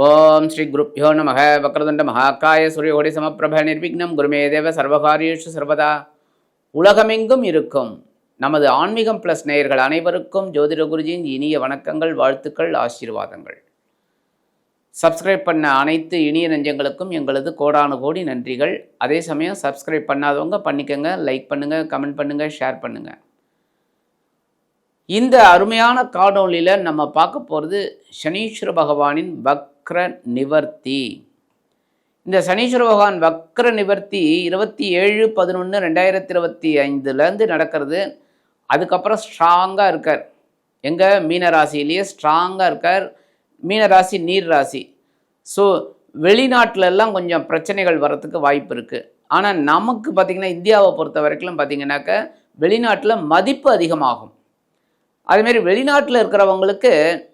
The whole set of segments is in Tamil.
ஓம் ஸ்ரீ குருப்யோ நமக. வக்ரதுண்ட மகாகாய சூரியகோடி சமப்பிரப நிர்விக்னம் குருமே தேவ சர்வகாரியேஷு சர்வதா. உலகமெங்கும் இருக்கும் நமது ஆன்மீகம் பிளஸ் நேயர்கள் அனைவருக்கும் ஜோதிட குருஜியின் இனிய வணக்கங்கள், வாழ்த்துக்கள், ஆசீர்வாதங்கள். சப்ஸ்கிரைப் பண்ண அனைத்து இனிய நெஞ்சங்களுக்கும் எங்களது கோடானு கோடி நன்றிகள். அதே சமயம் சப்ஸ்கிரைப் பண்ணாதவங்க பண்ணிக்கோங்க, லைக் பண்ணுங்கள், கமெண்ட் பண்ணுங்கள், ஷேர் பண்ணுங்கள். இந்த அருமையான காணொளியில் நம்ம பார்க்க போகிறது சனீஸ்வர பகவானின் வக்ர நிவர்த்தி. இந்த சனீஸ்வர பகவான் வக்ர நிவர்த்தி 27/11/2025 நடக்கிறது. அதுக்கப்புறம் ஸ்ட்ராங்காக இருக்கார். எங்கள் மீனராசிலேயே ஸ்ட்ராங்காக இருக்கார். மீனராசி நீர் ராசி. ஸோ வெளிநாட்டிலெல்லாம் கொஞ்சம் பிரச்சனைகள் வர்றதுக்கு வாய்ப்பு இருக்குது. ஆனால் நமக்கு பார்த்திங்கன்னா இந்தியாவை பொறுத்த வரைக்கும் பார்த்திங்கனாக்க வெளிநாட்டில் மதிப்பு அதிகமாகும். அதுமாரி வெளிநாட்டில் இருக்கிறவங்களுக்கு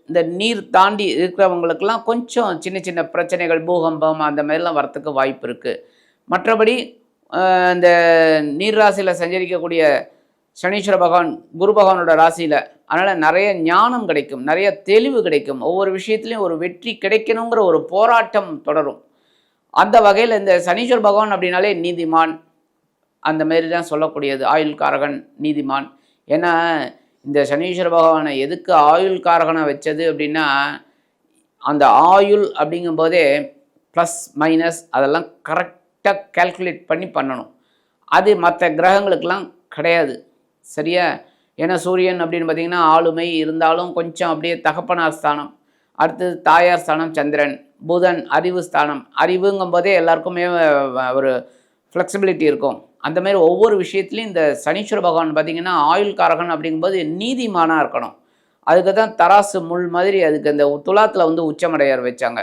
இந்த நீர் தாண்டி இருக்கிறவங்களுக்கெல்லாம் கொஞ்சம் சின்ன சின்ன பிரச்சனைகள், பூகம்பம் அந்த மாதிரிலாம் வரத்துக்கு வாய்ப்பு இருக்குது. மற்றபடி இந்த நீர் ராசியில் சஞ்சரிக்கக்கூடிய சனீஸ்வர பகவான் குரு பகவானோட ராசியில், அதனால் நிறைய ஞானம் கிடைக்கும், நிறைய தெளிவு கிடைக்கும். ஒவ்வொரு விஷயத்துலையும் ஒரு வெற்றி கிடைக்கணுங்கிற ஒரு போராட்டம் தொடரும். அந்த வகையில் இந்த சனீஸ்வர பகவான் அப்படின்னாலே நீதிமான், அந்த மாரி தான் சொல்லக்கூடியது. ஆயுள் காரகன், நீதிமான். ஏன்னா இந்த சனீஸ்வர பகவானை எதுக்கு ஆயுள் காரகனை வச்சது அப்படின்னா, அந்த ஆயுள் அப்படிங்கும்போதே ப்ளஸ் மைனஸ் அதெல்லாம் கரெக்டாக கால்குலேட் பண்ணி பண்ணணும். அது மற்ற கிரகங்களுக்கெல்லாம் கிடையாது, சரியா? ஏன்னா சூரியன் அப்படின்னு பார்த்திங்கன்னா ஆளுமை இருந்தாலும் கொஞ்சம் அப்படியே தகப்பனார் ஸ்தானம், அடுத்தது தாயார் ஸ்தானம் சந்திரன், புதன் அறிவு ஸ்தானம். அறிவுங்கும்போதே எல்லாருக்குமே ஒரு ஃப்ளெக்சிபிலிட்டி இருக்கும். அந்த மாதிரி ஒவ்வொரு விஷயத்துலையும் இந்த சனீஸ்வர பகவான் பார்த்திங்கன்னா ஆயுள் காரகன் அப்படிங்கும்போது நீதிமானாக இருக்கணும். அதுக்கு தான் தராசு முள் மாதிரி அதுக்கு அந்த துலாத்தில் வந்து உச்சமடையார் வச்சாங்க.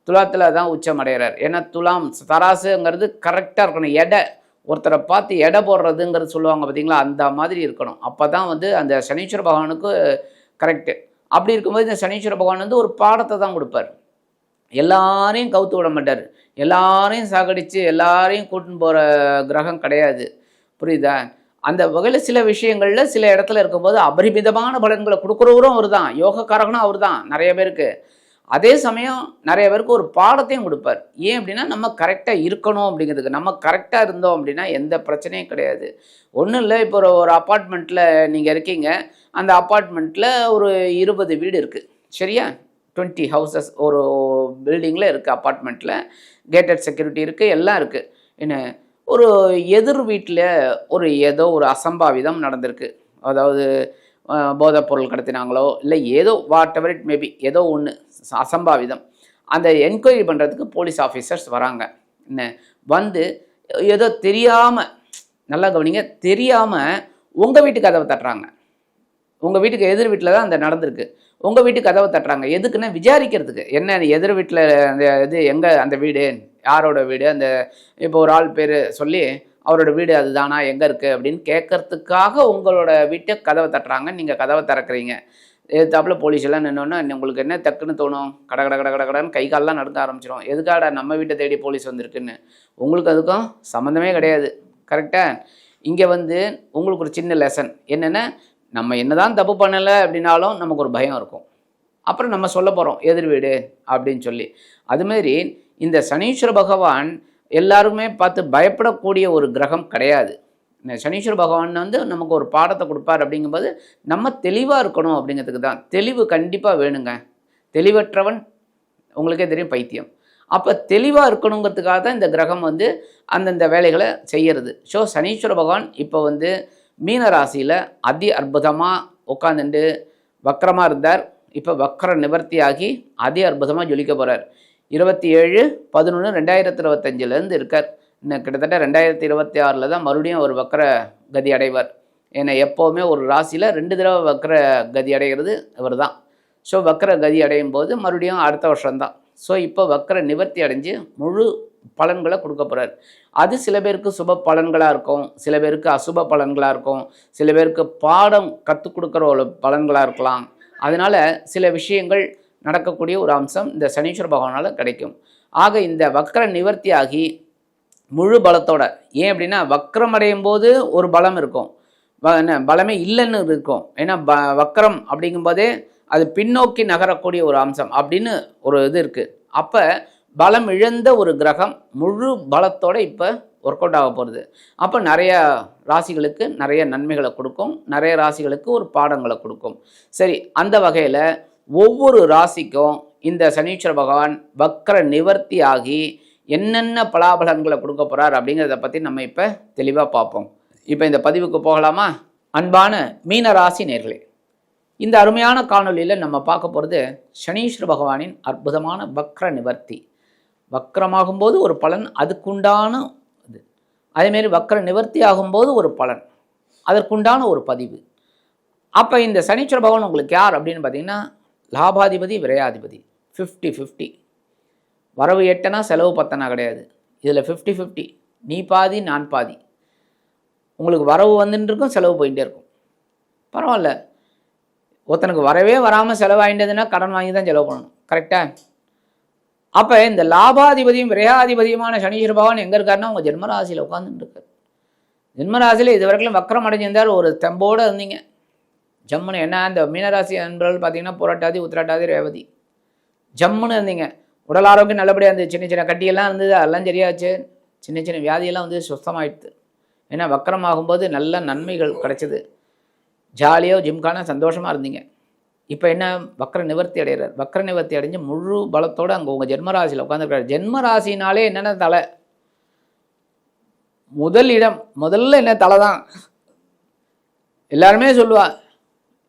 துலாத்தில் தான் உச்சமடைகிறார். ஏன்னா துலாம் தராசுங்கிறது கரெக்டாக இருக்கணும். எடை ஒருத்தரை பார்த்து எடை போடுறதுங்கிறது சொல்லுவாங்க பார்த்திங்களா, அந்த மாதிரி இருக்கணும். அப்போ தான் வந்து அந்த சனீஸ்வர பகவானுக்கு கரெக்டு. அப்படி இருக்கும்போது இந்த சனீஸ்வர பகவான் வந்து ஒரு பாடத்தை தான் கொடுப்பார். எல்லாரையும் கவுத்து விட மாட்டார், எல்லாரையும் சாகடித்து எல்லாரையும் கூட்டின்னு போகிற கிரகம் கிடையாது, புரியுதா? அந்த வகையில் சில விஷயங்களில் சில இடத்துல இருக்கும்போது அபரிமிதமான பலன்களை கொடுக்குறவரும் அவர் தான், யோகக்காரகனும் அவர் தான் நிறைய பேருக்கு. அதே சமயம் நிறைய பேருக்கு ஒரு பாடத்தையும் கொடுப்பார். ஏன் அப்படின்னா நம்ம கரெக்டாக இருக்கணும் அப்படிங்கிறதுக்கு. நம்ம கரெக்டாக இருந்தோம் அப்படின்னா எந்த பிரச்சனையும் கிடையாது. ஒன்றும் இல்லை, இப்போ ஒரு அப்பார்ட்மெண்ட்டில் நீங்கள் இருக்கீங்க. அந்த அப்பார்ட்மெண்ட்டில் ஒரு 20 வீடு இருக்குது, சரியா? 20 ஹவுசஸ் ஒரு பில்டிங்கில் இருக்குது. அப்பார்ட்மெண்ட்டில் கேட்டட் செக்யூரிட்டி இருக்குது, எல்லாம் இருக்குது. என்ன ஒரு எதிர் வீட்டில் ஏதோ ஒரு அசம்பாவிதம் நடந்திருக்கு. அதாவது போதைப்பொருள் கடத்தினாங்களோ இல்லை ஏதோ வாட் எவர் இட் மேபி, ஏதோ ஒன்று அசம்பாவிதம். அந்த என்கொயரி பண்ணுறதுக்கு போலீஸ் ஆஃபீஸர்ஸ் வராங்க. என்ன வந்து ஏதோ தெரியாமல், நல்லா கவனிங்க, தெரியாமல் உங்கள் வீட்டு கதவை தட்டுறாங்க. உங்கள் வீட்டுக்கு எதிர் வீட்டில் தான் அந்த நடந்திருக்கு. உங்கள் வீட்டுக்கு கதவை தட்டுறாங்க. எதுக்குன்னா விசாரிக்கிறதுக்கு. என்ன எதிர் வீட்டில் அந்த இது எங்கே, அந்த வீடு யாரோட வீடு, அந்த இப்போ ஒரு ஆள் பேர் சொல்லி அவரோட வீடு அதுதானா, எங்கே இருக்குது அப்படின்னு கேட்கறதுக்காக உங்களோட வீட்டை கதவை தட்டுறாங்க. நீங்கள் கதவை திறக்கிறீங்க. எதிர்த்தாப்பில் போலீஸ் எல்லாம் நின்னோன்னா உங்களுக்கு என்ன டக்குன்னு தோணும்? கட கட கட கட கடன்னு கை காலெலாம் நடுக்க ஆரம்பிச்சிடும். எதுக்காடா நம்ம வீட்டை தேடி போலீஸ் வந்திருக்குன்னு. உங்களுக்கு அதுக்கும் சம்மந்தமே கிடையாது, கரெக்டாக? இங்கே வந்து உங்களுக்கு ஒரு சின்ன லெசன் என்னென்னா, நம்ம என்னதான் தப்பு பண்ணலை அப்படின்னாலும் நமக்கு ஒரு பயம் இருக்கும். அப்புறம் நம்ம சொல்ல போகிறோம் எதிர் வீடு அப்படின்னு சொல்லி. அதுமாரி இந்த சனீஸ்வர பகவான் எல்லாருமே பார்த்து பயப்படக்கூடிய ஒரு கிரகம் கிடையாது. இந்த சனீஸ்வர பகவான் வந்து நமக்கு ஒரு பாடத்தை கொடுப்பார். அப்படிங்கும்போது நம்ம தெளிவாக இருக்கணும் அப்படிங்கிறதுக்கு தான். தெளிவு கண்டிப்பாக வேணுங்க. தெளிவற்றவன் உங்களுக்கே தெரியும் பைத்தியம். அப்போ தெளிவாக இருக்கணுங்கிறதுக்காக தான் இந்த கிரகம் வந்து அந்தந்த வேலைகளை செய்கிறது. ஸோ சனீஸ்வர பகவான் இப்போ வந்து மீன ராசியில் அதி அற்புதமாக உட்காந்துட்டு வக்கரமாக இருந்தார். இப்போ வக்கர நிவர்த்தி ஆகி அதி அற்புதமாக ஜொலிக்க போகிறார். 27/11/2025 இருக்கார். இன்னும் கிட்டத்தட்ட 2026 தான் மறுபடியும் ஒரு வக்கர கதி அடைவார். ஏன்னா எப்போவுமே ஒரு ராசியில் 2 தடவை வக்கர கதி அடைகிறது இவர் தான். ஸோ வக்கர கதி அடையும் போது மறுபடியும் அடுத்த வருஷம்தான். ஸோ இப்போ வக்கர நிவர்த்தி அடைஞ்சு முழு பலன்களை கொடுக்க போகிறார். அது சில பேருக்கு சுப பலன்களாக இருக்கும், சில பேருக்கு அசுப பலன்களாக இருக்கும், சில பேருக்கு பாடம் கற்றுக் கொடுக்குற ஒரு பலன்களாக இருக்கலாம். அதனால் சில விஷயங்கள் நடக்கக்கூடிய ஒரு அம்சம் இந்த சனீஸ்வர பகவானால் கிடைக்கும். ஆக இந்த வக்கர நிவர்த்தி ஆகி முழு பலத்தோட, ஏன் அப்படின்னா வக்கரம் அடையும் போது ஒரு பலம் இருக்கும், பலமே இல்லைன்னு இருக்கும். ஏன்னா வக்கரம் அப்படிங்கும்போதே அது பின்னோக்கி நகரக்கூடிய ஒரு அம்சம் அப்படின்னு ஒரு இது இருக்குது. அப்போ பலம் இழந்த ஒரு கிரகம் முழு பலத்தோடு இப்போ ஒர்க் அவுட் ஆக போகிறது. அப்போ நிறைய ராசிகளுக்கு நிறைய நன்மைகளை கொடுக்கும், நிறைய ராசிகளுக்கு ஒரு பாடங்களை கொடுக்கும். சரி, அந்த வகையில் ஒவ்வொரு ராசிக்கும் இந்த சனீஸ்வர பகவான் வக்ர நிவர்த்தி ஆகி என்னென்ன பலாபலன்களை கொடுக்க போகிறார் அப்படிங்கிறத பற்றி நம்ம இப்போ தெளிவாக பார்ப்போம். இப்போ இந்த பதிவுக்கு போகலாமா? அன்பான மீன ராசி நேர்களே, இந்த அருமையான காணொலியில் நம்ம பார்க்க போகிறது சனீஸ்வர பகவானின் அற்புதமான வக்ர நிவர்த்தி. வக்ரமாகும்போது ஒரு பலன், அதுக்குண்டான இது. அதேமாரி வக்ர நிவர்த்தி ஆகும்போது ஒரு பலன், அதற்குண்டான ஒரு பதிவு. அப்போ இந்த சனீஸ்வர பகவான் உங்களுக்கு யார் அப்படின்னு பார்த்தீங்கன்னா, லாபாதிபதி விரையாதிபதி. 50-50. வரவு 8னா செலவு 10னா கிடையாது. இதில் 50-50, நீ பாதி நான் பாதி. உங்களுக்கு வரவு வந்துட்டு இருக்கும், செலவு போயிட்டே இருக்கும். பரவாயில்ல, ஒருத்தனுக்கு வரவே வராமல் செலவாயிட்டதுன்னா கடன் வாங்கி தான் செலவு பண்ணணும். கரெக்டாக? அப்போ இந்த லாபாதிபதியும் விரையாதிபதியுமான சனீஸ்வர பகவான் எங்கே இருக்காருன்னா உங்கள் ஜென்மராசியில் உட்காந்துட்டு இருக்கார். ஜென்மராசியில் இது வரைக்கும் வக்கரம் அடைஞ்சிருந்தார். ஒரு தெம்போடு இருந்தீங்க, ஜம்முன்னு. என்ன இந்த மீனராசி என்பவர்கள் பார்த்தீங்கன்னா புரட்டாதி உத்திரட்டாதி ரேவதி, ஜம்முன்னு இருந்தீங்க. உடல் ஆரோக்கியம் நல்லபடியாக இருந்தது. சின்ன சின்ன கட்டியெல்லாம் இருந்தது, அதெல்லாம் சரியாச்சு. சின்ன சின்ன வியாதியெல்லாம் வந்து சுத்தமாயிடுது. ஏன்னா வக்கரம் ஆகும்போது நல்ல நன்மைகள் கிடைச்சிது. ஜாலியாக ஜிம்கான சந்தோஷமாக இருந்தீங்க. இப்போ என்ன, வக்கர நிவர்த்தி அடைகிறார். வக்கர நிவர்த்தி அடைஞ்சு முழு பலத்தோடு அங்கே உங்கள் ஜென்மராசியில் உட்காந்துருக்காரு. ஜென்மராசினாலே என்னென்ன தலை, முதல் இடம், முதல்ல என்ன தலை தான். எல்லாருமே சொல்லுவா,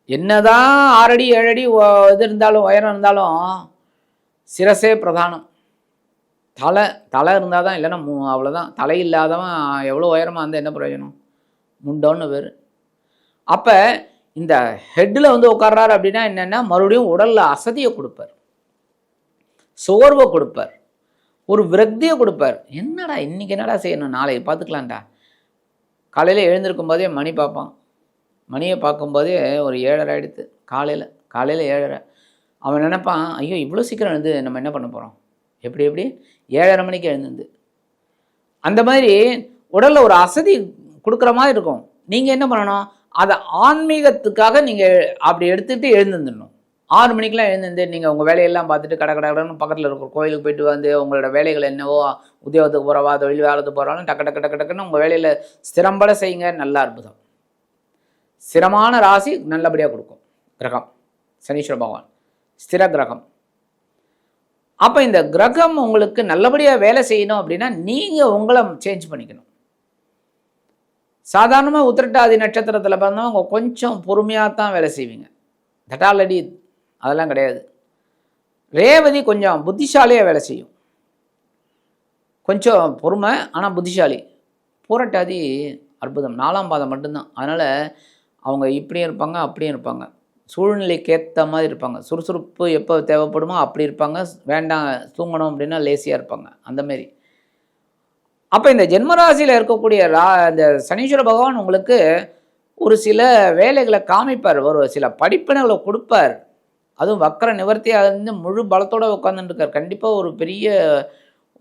என்னதான் 6 அடி 7 அடி இது இருந்தாலும், உயரம் இருந்தாலும் சிரசே பிரதானம். தலை இருந்தால் தான், இல்லைன்னா அவ்வளோதான். தலை இல்லாதவன் எவ்வளோ உயரமாக இருந்தால் என்ன பிரயோஜனம்? முண்டோன்னு பேர். அப்போ இந்த ஹெட்டில் வந்து உட்கார்றாரு அப்படின்னா என்னென்னா, மறுபடியும் உடலில் அசதியை கொடுப்பார், சோர்வை கொடுப்பார், ஒரு விரக்தியை கொடுப்பார். என்னடா இன்றைக்கி என்னடா செய்யணும், நாளைக்கு பார்த்துக்கலான்டா. காலையில் எழுந்திருக்கும் போதே மணி பார்ப்பான். மணியை பார்க்கும்போதே ஒரு 7:30 ஆகிடுது. காலையில் 7:30. அவன் நினைப்பான், ஐயோ இவ்வளோ சீக்கிரம் எழுந்து நம்ம என்ன பண்ண போகிறோம், எப்படி 7:30 மணிக்கு எழுந்து. அந்த மாதிரி உடலில் ஒரு அசதி கொடுக்குற மாதிரி இருக்கும். நீங்கள் என்ன பண்ணணும், அதை ஆன்மீகத்துக்காக நீங்கள் அப்படி எடுத்துகிட்டு எழுந்துடணும். 6 மணிக்கெலாம் எழுந்து நீங்கள் உங்கள் வேலையெல்லாம் பார்த்துட்டு கடன்னு பக்கத்தில் இருக்கிற கோயிலுக்கு போயிட்டு வந்து உங்களோட வேலைகள் என்னவோ, உத்தியோகத்துக்கு போகிறவா, தொழில் வேலைக்கு போகிறாலும் டக்குன்னு உங்கள் வேலையில் ஸ்திரம்பட செய்யுங்க. நல்ல அற்புதம். ஸ்திரமான ராசி நல்லபடியாக கொடுக்கும் கிரகம் சனீஸ்வர பகவான், ஸ்திர கிரகம். அப்போ இந்த கிரகம் உங்களுக்கு நல்லபடியாக வேலை செய்யணும் அப்படின்னா நீங்கள் உங்களை சேஞ்ச் பண்ணிக்கணும். சாதாரணமாக உத்திரட்டாதி நட்சத்திரத்தில் பிறந்தவங்க கொஞ்சம் பொறுமையாக தான் வேலை செய்வீங்க. தட்டாலடி அதெல்லாம் கிடையாது. ரேவதி கொஞ்சம் புத்திசாலியாக வேலை செய்யும், கொஞ்சம் பொறுமை, ஆனால் புத்திசாலி. பூரட்டாதி அற்புதம், 4ஆம் பாதம் மட்டும்தான். அதனால் அவங்க இப்படியும் இருப்பாங்க, அப்படியும் இருப்பாங்க, சூழ்நிலைக்கு ஏற்ற மாதிரி இருப்பாங்க. சுறுசுறுப்பு எப்போ தேவைப்படுமோ அப்படி இருப்பாங்க, வேண்டாம் தூங்கணும் அப்படின்னா லேசியாக இருப்பாங்க, அந்தமாரி. அப்போ இந்த ஜென்மராசியில் இருக்கக்கூடிய இந்த சனீஸ்வர பகவான் உங்களுக்கு ஒரு சில வேலைகளை காமிப்பார், ஒரு சில படிப்பினைகளை கொடுப்பார். அதுவும் வக்கர நிவர்த்தியாக இருந்து முழு பலத்தோடு உட்காந்துட்டுருக்கார். கண்டிப்பாக ஒரு பெரிய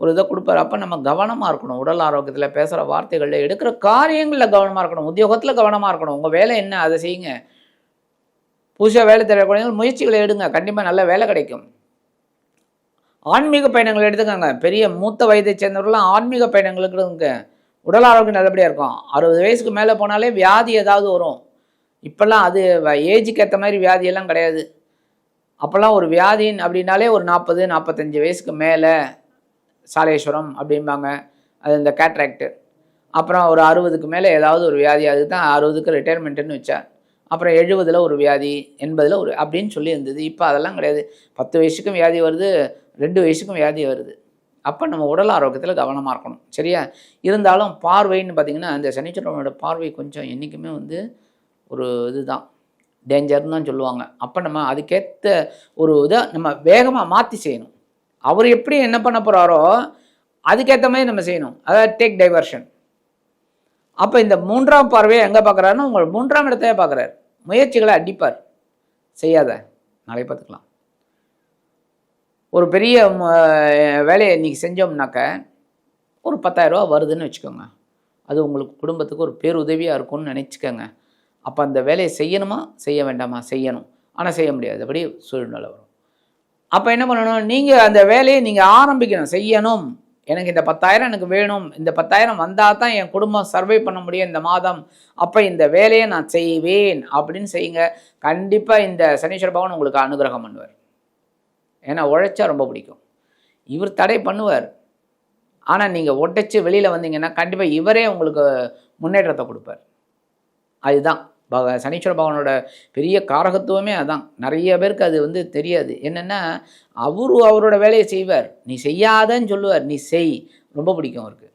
ஒரு இதை கொடுப்பார். அப்போ நம்ம கவனமாக இருக்கணும். உடல் ஆரோக்கியத்தில், பேசுகிற வார்த்தைகளில், எடுக்கிற காரியங்களில் கவனமாக இருக்கணும், உத்தியோகத்தில் கவனமாக இருக்கணும். உங்கள் வேலை என்ன அதை செய்யுங்க. புதுசாக வேலை தேடக்கூடிய முயற்சிகளை எடுங்க, கண்டிப்பாக நல்ல வேலை கிடைக்கும். ஆன்மீக பயணங்கள் எடுத்துக்கோங்க. பெரிய மூத்த வயதை சேர்ந்தவர்கள்லாம் ஆன்மீக பயணங்களுக்கு இருங்க. உடல் ஆரோக்கியம் நல்லபடியாக இருக்கும். 60 வயசுக்கு மேலே போனாலே வியாதி ஏதாவது வரும். இப்போல்லாம் அது ஏஜுக்கு ஏற்ற மாதிரி வியாதியெல்லாம் கிடையாது. அப்போல்லாம் ஒரு வியாதின்னு அப்படின்னாலே ஒரு 40-45 வயசுக்கு மேலே சாலேஸ்வரம் அப்படிம்பாங்க, அது இந்த கேட்ராக்டு. அப்புறம் ஒரு 60க்கு மேலே ஏதாவது ஒரு வியாதி, அதுக்கு தான் 60க்கு ரிட்டையர்மெண்ட்டுன்னு வச்சார். அப்புறம் 70ல் ஒரு வியாதி, 80ல் ஒரு அப்படின்னு சொல்லி இருந்தது. இப்போ அதெல்லாம் கிடையாது. 10 வயசுக்கும் வியாதி வருது, 2 வயசுக்கும் வியாதி வருது. அப்போ நம்ம உடல் ஆரோக்கியத்தில் கவனமாக இருக்கணும். சரியா? இருந்தாலும் பார்வைன்னு பார்த்திங்கன்னா, இந்த சனீஸ்வரனோட பார்வை கொஞ்சம் என்றைக்குமே வந்து ஒரு இதுதான், டேஞ்சர்னு தான் சொல்லுவாங்க. அப்போ நம்ம அதுக்கேற்ற ஒரு இதை நம்ம வேகமாக மாற்றி செய்யணும். அவர் எப்படி என்ன பண்ண போகிறாரோ அதுக்கேற்ற மாதிரி நம்ம செய்யணும். அதாவது டேக் டைவர்ஷன். அப்போ இந்த 3ஆம் பார்வையை எங்கே பார்க்குறாருன்னா உங்கள் 3ஆம் இடத்தையே பார்க்குறாரு. முயற்சிகளை அடிப்பார். செய்யாத, நாளை பார்த்துக்கலாம். ஒரு பெரிய வேலையை இன்றைக்கி செஞ்சோம்னாக்க ஒரு 10,000 ரூபா வருதுன்னு வச்சுக்கோங்க. அது உங்களுக்கு குடும்பத்துக்கு ஒரு பேருதவியாக இருக்கும்னு நினச்சிக்கோங்க. அப்போ அந்த வேலையை செய்யணுமா செய்ய வேண்டாமா? செய்யணும். ஆனால் செய்ய முடியாது, அப்படி சூழ்நிலை வரும். அப்போ என்ன பண்ணணும், நீங்கள் அந்த வேலையை நீங்கள் ஆரம்பிக்கணும், செய்யணும். எனக்கு இந்த 10,000 எனக்கு வேணும், இந்த 10,000 வந்தால் தான் என் குடும்பம் சர்வை பண்ண முடியும் இந்த மாதம், அப்போ இந்த வேலையை நான் செய்வேன் அப்படின்னு செய்யுங்க. கண்டிப்பாக இந்த சனீஸ்வர பகவான் உங்களுக்கு அனுகிரகம் பண்ணுவார். ஏன்னா உழைச்சா ரொம்ப பிடிக்கும். இவர் தடை பண்ணுவார், ஆனால் நீங்கள் உடைச்சி வெளியில் வந்தீங்கன்னா கண்டிப்பாக இவரே உங்களுக்கு முன்னேற்றத்தை கொடுப்பார். அதுதான் சனீஸ்வர பகவானோட பெரிய காரகத்துவமே அதான். நிறைய பேருக்கு அது தெரியாது. என்னென்னா அவரோட வேலையை செய்வார், நீ செய்யாதன்னு சொல்லுவார், நீ செய். ரொம்ப பிடிக்கும் அவருக்கு.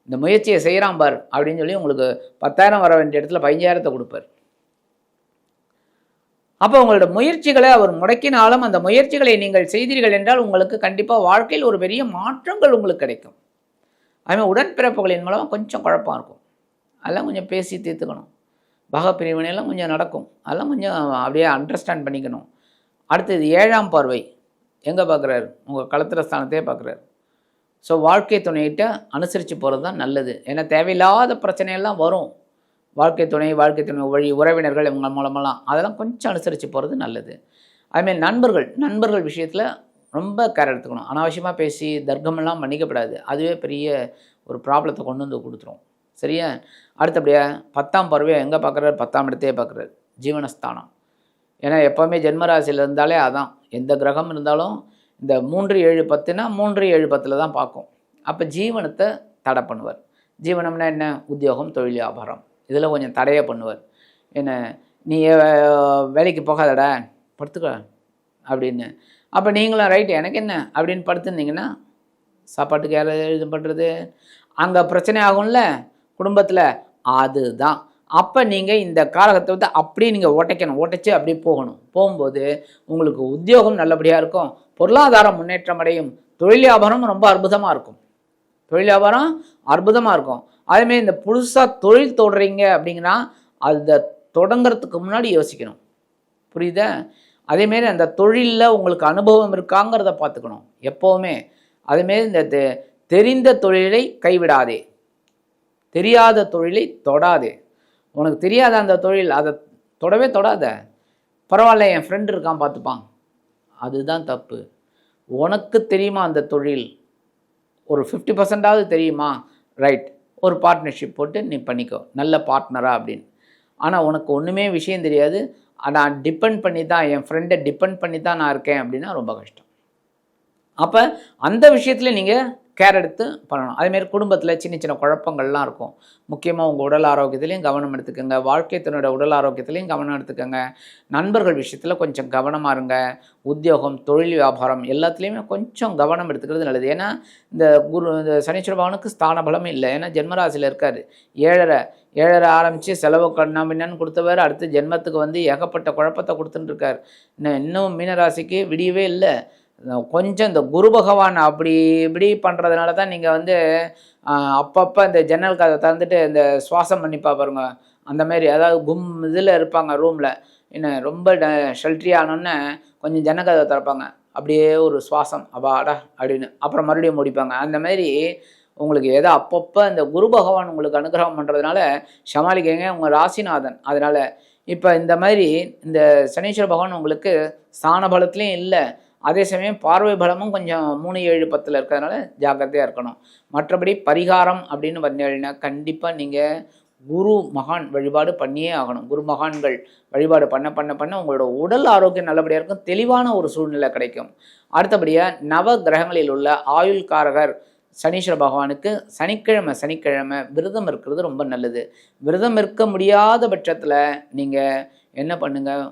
இந்த முயற்சியை செய்கிறான் பார் அப்படின்னு சொல்லி உங்களுக்கு 10,000 வர வேண்டிய இடத்துல 15,000 கொடுப்பார். அப்போ உங்களோட முயற்சிகளை அவர் முடக்கினாலும் அந்த முயற்சிகளை நீங்கள் செய்தீர்கள் என்றால் உங்களுக்கு கண்டிப்பாக வாழ்க்கையில் ஒரு பெரிய மாற்றங்கள் உங்களுக்கு கிடைக்கும். அதுமாதிரி உடன்பிறப்புகளின் மூலமாக கொஞ்சம் குழப்பம் இருக்கும், அதெல்லாம் கொஞ்சம் பேசி தீர்த்துக்கணும். பாகப்பிரிவினையெல்லாம் கொஞ்சம் நடக்கும், அதெல்லாம் கொஞ்சம் அப்படியே அண்டர்ஸ்டாண்ட் பண்ணிக்கணும். அடுத்தது 7ஆம் பார்வை எங்கே பார்க்குறாரு, உங்கள் களத்திர ஸ்தானத்தையே பார்க்குறாரு. ஸோ வாழ்க்கை துணையிட்ட அனுசரித்து போகிறது தான் நல்லது. ஏன்னா தேவையில்லாத பிரச்சனையெல்லாம் வரும், வாழ்க்கை துணை வழி உறவினர்கள் இவங்க மூலமெல்லாம், அதெல்லாம் கொஞ்சம் அனுசரித்து போகிறது நல்லது. அதுமாதிரி நண்பர்கள் விஷயத்தில் ரொம்ப கேர் எடுத்துக்கணும். அனாவசியமாக பேசி தர்க்கமெல்லாம் பண்ணிக்கப்படாது, அதுவே பெரிய ஒரு ப்ராப்ளத்தை கொண்டு வந்து கொடுத்துரும். சரியா? அடுத்தபடியாக 10ஆம் பார்வையை எங்கே பார்க்குறாரு, 10ஆம் இடத்தையே பார்க்குறாரு, ஜீவனஸ்தானம். ஏன்னா எப்போவுமே ஜென்மராசியில் இருந்தாலே அதான், எந்த கிரகம் இருந்தாலும் இந்த 3, 7, 10னா 3, 7, 10 தான் பார்க்கும். அப்போ ஜீவனத்தை தடை பண்ணுவார். ஜீவனம்னா என்ன, உத்தியோகம், தொழில், வியாபாரம், இதில் கொஞ்சம் தடையை பண்ணுவார். என்ன, நீ வேலைக்கு போகாதடா, படுத்துக்க அப்படின்னு. அப்போ நீங்களும் ரைட்டு எனக்கு என்ன அப்படின்னு படுத்துருந்தீங்கன்னா சாப்பாட்டுக்கு யார் இது பண்ணுறது, அங்கே பிரச்சனை ஆகும்ல குடும்பத்தில், அதுதான். அப்போ நீங்கள் இந்த காரகத்தை அப்படியே நீங்கள் உடைச்சு அப்படியே போகும்போது உங்களுக்கு உத்தியோகம் நல்லபடியாக இருக்கும், பொருளாதாரம் முன்னேற்றம் அடையும், தொழில் வியாபாரம் ரொம்ப அற்புதமாக இருக்கும். அதேமாதிரி இந்த புதுசாக தொழில் தொடறீங்க அப்படிங்கன்னா அதை தொடங்கிறதுக்கு முன்னாடி யோசிக்கணும், புரியுதா? அதேமாரி அந்த தொழிலில் உங்களுக்கு அனுபவம் இருக்காங்கிறத பார்த்துக்கணும் எப்போவுமே. அதேமாரி இந்த தெரிந்த தொழிலை கைவிடாதே, தெரியாத தொழிலை தொடாதே. உனக்கு தெரியாத அந்த தொழில் அதை தொடாத, பரவாயில்ல என் ஃப்ரெண்டு இருக்கான் பார்த்துப்பான், அதுதான் தப்பு. உனக்கு தெரியுமா அந்த தொழில், ஒரு 50%ஆவது தெரியுமா, ரைட், ஒரு பார்ட்னர்ஷிப் போட்டு நீ பண்ணிக்கோ, நல்ல பார்ட்னரா அப்படின்னு. ஆனால் உனக்கு ஒன்றுமே விஷயம் தெரியாது, நான் டிபெண்ட் பண்ணி தான், என் ஃப்ரெண்டை டிபெண்ட் பண்ணி தான் நான் இருக்கேன் அப்படின்னா ரொம்ப கஷ்டம். அப்போ அந்த விஷயத்தில் நீங்கள் கேர் எடுத்து பண்ணணும். அதேமாரி குடும்பத்தில் சின்ன சின்ன குழப்பங்கள்லாம் இருக்கும். முக்கியமாக உங்கள் உடல் ஆரோக்கியத்துலேயும் கவனம் எடுத்துக்கோங்க, வாழ்க்கைத்தினோட உடல் ஆரோக்கியத்துலேயும் கவனம் எடுத்துக்கோங்க, நண்பர்கள் விஷயத்தில் கொஞ்சம் கவனமாக இருங்க, உத்தியோகம், தொழில், வியாபாரம் எல்லாத்துலேயுமே கொஞ்சம் கவனம் எடுத்துக்கிறது நல்லது. ஏன்னா இந்த சனீஸ்வர பகவானுக்கு ஸ்தான பலம் இல்லை, ஏன்னா ஜென்மராசியில் இருக்கார். 7.5 ஆரம்பித்து செலவு கண்ணாமின்னு கொடுத்தவர் அடுத்து ஜென்மத்துக்கு ஏகப்பட்ட குழப்பத்தை கொடுத்துட்டுருக்கார். இன்னும் மீனராசிக்கு விடியவே இல்லை. கொஞ்சம் இந்த குரு பகவான் அப்படி இப்படி பண்ணுறதுனால தான் நீங்கள் அப்பப்போ இந்த ஜன்னல் கதை திறந்துட்டு இந்த சுவாசம் பண்ணி பாருங்க, அந்த மாதிரி. அதாவது இதில் இருப்பாங்க ரூமில், என்ன ரொம்ப ஷெல்ட்ரி ஆனோன்னே கொஞ்சம் ஜன்னல் கதை திறப்பாங்க, அப்படியே ஒரு சுவாசம் அப்பாடா அப்படின்னு, அப்புறம் மறுபடியும் முடிப்பாங்க. அந்த மாதிரி உங்களுக்கு அப்பப்போ இந்த குரு பகவான் உங்களுக்கு அனுகிரகம் பண்ணுறதுனால சமாளிக்கங்க, உங்கள் ராசிநாதன். அதனால் இப்போ இந்த மாதிரி இந்த சனீஸ்வர பகவான் உங்களுக்கு ஸ்தான பலத்துலேயும் இல்லை, அதே சமயம் பார்வை பலமும் கொஞ்சம் 3, 7, 10 இருக்கிறதுனால ஜாக்கிரதையாக இருக்கணும். மற்றபடி பரிகாரம் அப்படின்னு பார்த்தீங்கன்னா கண்டிப்பாக நீங்கள் குரு மகான் வழிபாடு பண்ணியே ஆகணும். குரு மகான்கள் வழிபாடு பண்ண உங்களோட உடல் ஆரோக்கியம் நல்லபடியாக இருக்கும், தெளிவான ஒரு சூழ்நிலை கிடைக்கும். அடுத்தபடியாக நவ கிரகங்களில் உள்ள ஆயுள்காரகர் சனீஸ்வர பகவானுக்கு சனிக்கிழமை விரதம் இருக்கிறது ரொம்ப நல்லது. விரதம் இருக்க முடியாத பட்சத்தில் நீங்கள் என்ன பண்ணுங்கள்,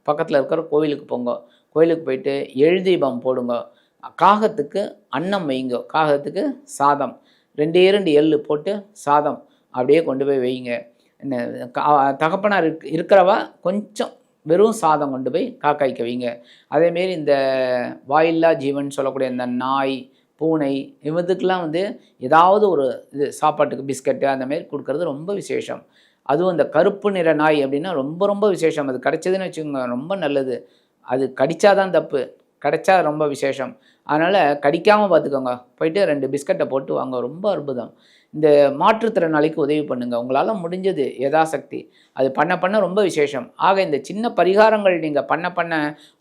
பக்கத்தில் இருக்கிற கோவிலுக்கு போங்க, கோயிலுக்கு போயிட்டு எழுதீபம் போடுங்க, காகத்துக்கு அன்னம் வைங்க, காகத்துக்கு சாதம் 2 எள்ளு போட்டு சாதம் அப்படியே கொண்டு போய் வைங்க. தகப்பனார் இருக்கிறவா கொஞ்சம் வெறும் சாதம் கொண்டு போய் காக்காய்க்க வைங்க. அதேமாரி இந்த வாயில்லா ஜீவன் சொல்லக்கூடிய இந்த நாய், பூனை இவதுக்கெலாம் ஏதாவது ஒரு இது சாப்பாட்டுக்கு பிஸ்கட்டு அந்த மாதிரி கொடுக்கறது ரொம்ப விசேஷம். அதுவும் இந்த கருப்பு நிற நாய் அப்படின்னா ரொம்ப ரொம்ப விசேஷம். அது கிடைச்சதுன்னு வச்சுக்கோங்க ரொம்ப நல்லது. அது கடித்தாதான் தப்பு, கிடைச்சா ரொம்ப விசேஷம். அதனால் கடிக்காமல் பார்த்துக்கோங்க. போயிட்டு 2 பிஸ்கட்டை போட்டு வாங்க. ரொம்ப அற்புதம். இந்த மாற்றுத்திறனாளிக்கு உதவி பண்ணுங்கள். உங்களால் முடிஞ்சது யதாசக்தி அது பண்ண பண்ண ரொம்ப விசேஷம். ஆக இந்த சின்ன பரிகாரங்கள் நீங்கள் பண்ண பண்ண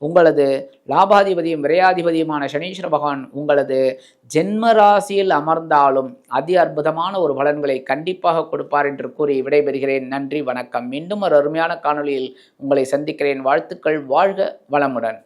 உங்களது லாபாதிபதியும் விரையாதிபதியுமான சனீஸ்வர பகவான் உங்களது ஜென்ம ராசியில் அமர்ந்தாலும் அதி அற்புதமான ஒரு பலன்களை கண்டிப்பாக கொடுப்பார் என்று கூறி விடைபெறுகிறேன். நன்றி, வணக்கம். மீண்டும் ஒரு அருமையான காணொளியில் உங்களை சந்திக்கிறேன். வாழ்த்துக்கள். வாழ்க வளமுடன்.